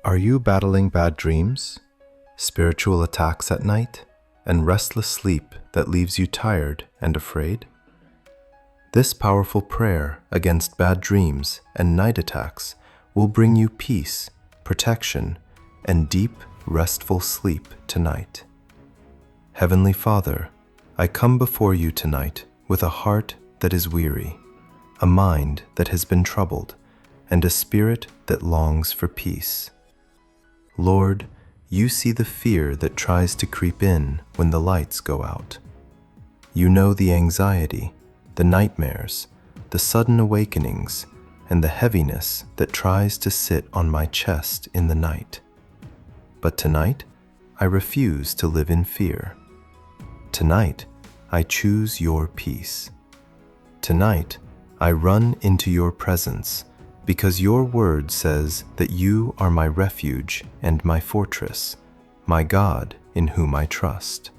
Are you battling bad dreams, spiritual attacks at night, and restless sleep that leaves you tired and afraid? This powerful prayer against bad dreams and night attacks will bring you peace, protection, and deep, restful sleep tonight. Heavenly Father, I come before you tonight with a heart that is weary, a mind that has been troubled, and a spirit that longs for peace. Lord, you see the fear that tries to creep in when the lights go out. You know the anxiety, the nightmares, the sudden awakenings, and the heaviness that tries to sit on my chest in the night. But tonight, I refuse to live in fear. Tonight, I choose your peace. Tonight, I run into your presence because your word says that you are my refuge and my fortress, my God in whom I trust.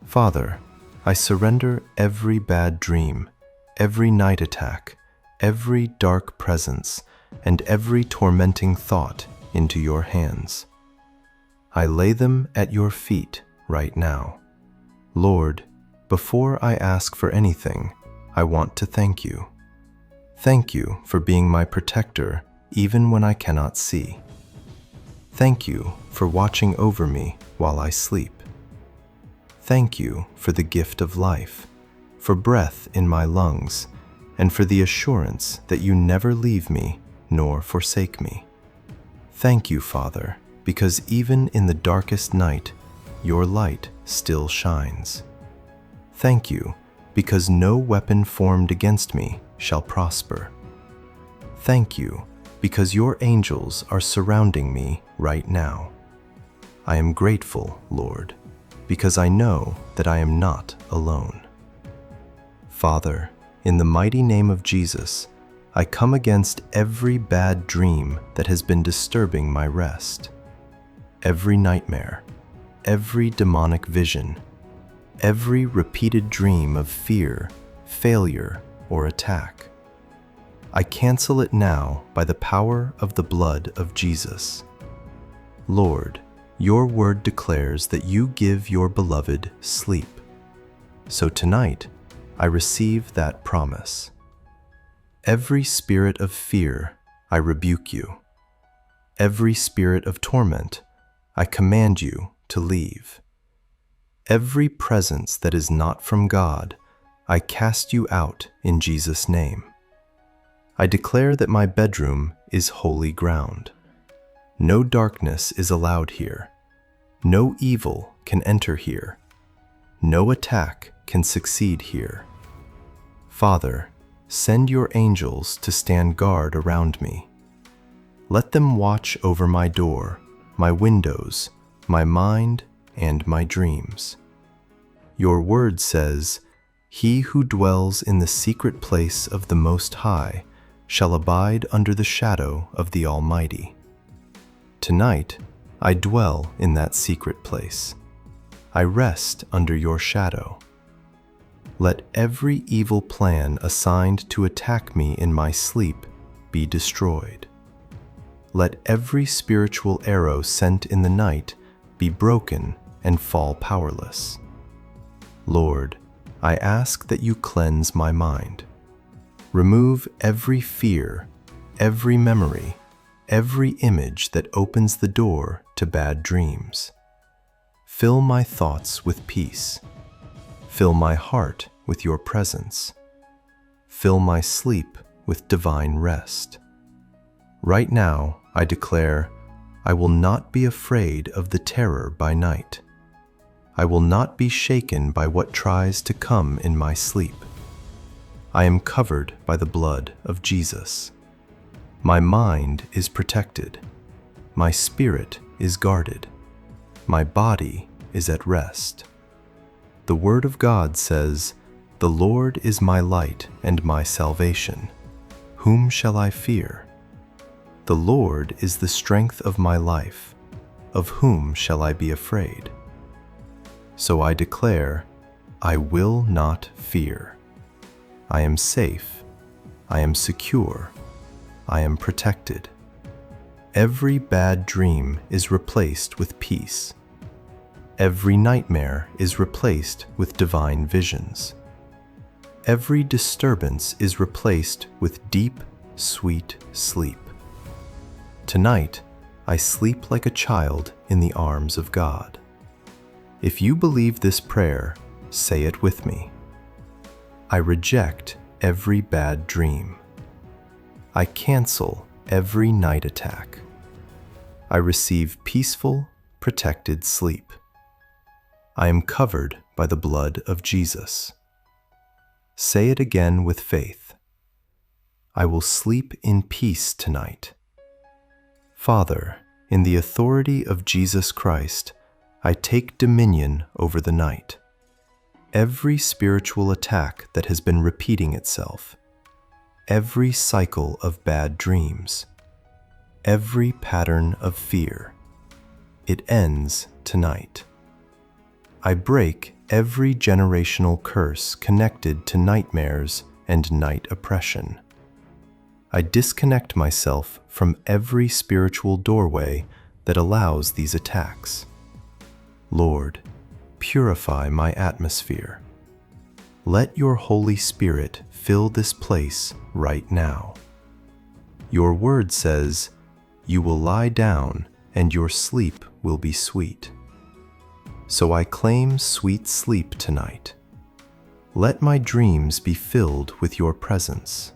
Father, I surrender every bad dream, every night attack, every dark presence, and every tormenting thought into your hands. I lay them at your feet right now. Lord, before I ask for anything, I want to thank you. Thank you for being my protector even when I cannot see. Thank you for watching over me while I sleep. Thank you for the gift of life, for breath in my lungs, and for the assurance that you never leave me nor forsake me. Thank you, Father, because even in the darkest night, your light still shines. Thank you, because no weapon formed against me shall prosper. Thank you, because your angels are surrounding me right now. I am grateful, Lord, because I know that I am not alone. Father, in the mighty name of Jesus, I come against every bad dream that has been disturbing my rest. Every nightmare, every demonic vision, every repeated dream of fear, failure, or attack. I cancel it now by the power of the blood of Jesus. Lord, your word declares that you give your beloved sleep. So tonight, I receive that promise. Every spirit of fear, I rebuke you. Every spirit of torment, I command you to leave. Every presence that is not from God, I cast you out in Jesus' name. I declare that my bedroom is holy ground. No darkness is allowed here. No evil can enter here. No attack can succeed here. Father, send your angels to stand guard around me. Let them watch over my door, my windows, my mind, and my dreams. Your word says, "He who dwells in the secret place of the Most High shall abide under the shadow of the Almighty." Tonight, I dwell in that secret place. I rest under your shadow. Let every evil plan assigned to attack me in my sleep be destroyed. Let every spiritual arrow sent in the night be broken and fall powerless. Lord, I ask that you cleanse my mind. Remove every fear, every memory, every image that opens the door to bad dreams. Fill my thoughts with peace. Fill my heart with your presence. Fill my sleep with divine rest. Right now, I declare, I will not be afraid of the terror by night. I will not be shaken by what tries to come in my sleep. I am covered by the blood of Jesus. My mind is protected. My spirit is guarded. My body is at rest. The Word of God says, "The Lord is my light and my salvation. Whom shall I fear? The Lord is the strength of my life. Of whom shall I be afraid?" So I declare, I will not fear. I am safe. I am secure. I am protected. Every bad dream is replaced with peace. Every nightmare is replaced with divine visions. Every disturbance is replaced with deep, sweet sleep. Tonight, I sleep like a child in the arms of God. If you believe this prayer, say it with me. I reject every bad dream. I cancel every night attack. I receive peaceful, protected sleep. I am covered by the blood of Jesus. Say it again with faith. I will sleep in peace tonight. Father, in the authority of Jesus Christ, I take dominion over the night. Every spiritual attack that has been repeating itself, every cycle of bad dreams, every pattern of fear, it ends tonight. I break every generational curse connected to nightmares and night oppression. I disconnect myself from every spiritual doorway that allows these attacks. Lord, purify my atmosphere. Let your Holy Spirit fill this place right now. Your word says, "You will lie down and your sleep will be sweet." So I claim sweet sleep tonight. Let my dreams be filled with your presence.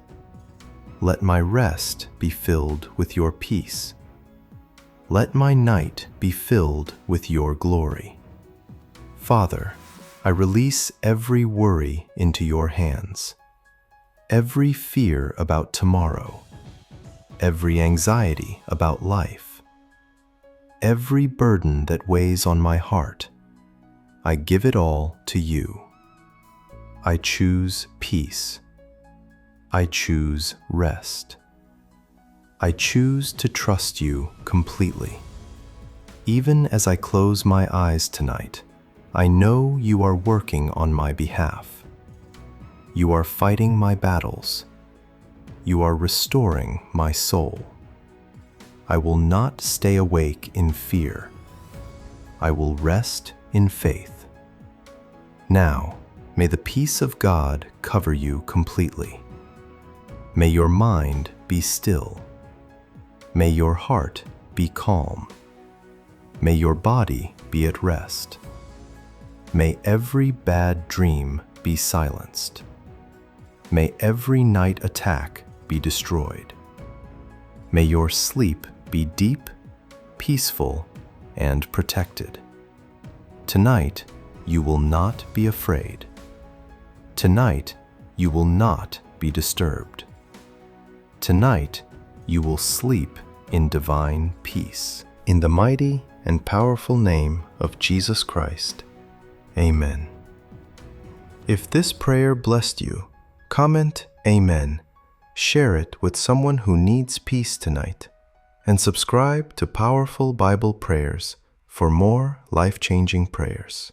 Let my rest be filled with your peace. Let my night be filled with your glory. Father, I release every worry into your hands, every fear about tomorrow, every anxiety about life, every burden that weighs on my heart. I give it all to you. I choose peace. I choose rest. I choose to trust you completely. Even as I close my eyes tonight, I know you are working on my behalf. You are fighting my battles. You are restoring my soul. I will not stay awake in fear. I will rest in faith. Now, may the peace of God cover you completely. May your mind be still. May your heart be calm. May your body be at rest. May every bad dream be silenced. May every night attack be destroyed. May your sleep be deep, peaceful, and protected. Tonight, you will not be afraid. Tonight, you will not be disturbed. Tonight, you will sleep in divine peace. In the mighty and powerful name of Jesus Christ. Amen. If this prayer blessed you, comment Amen, share it with someone who needs peace tonight, and subscribe to Powerful Bible Prayers for more life-changing prayers.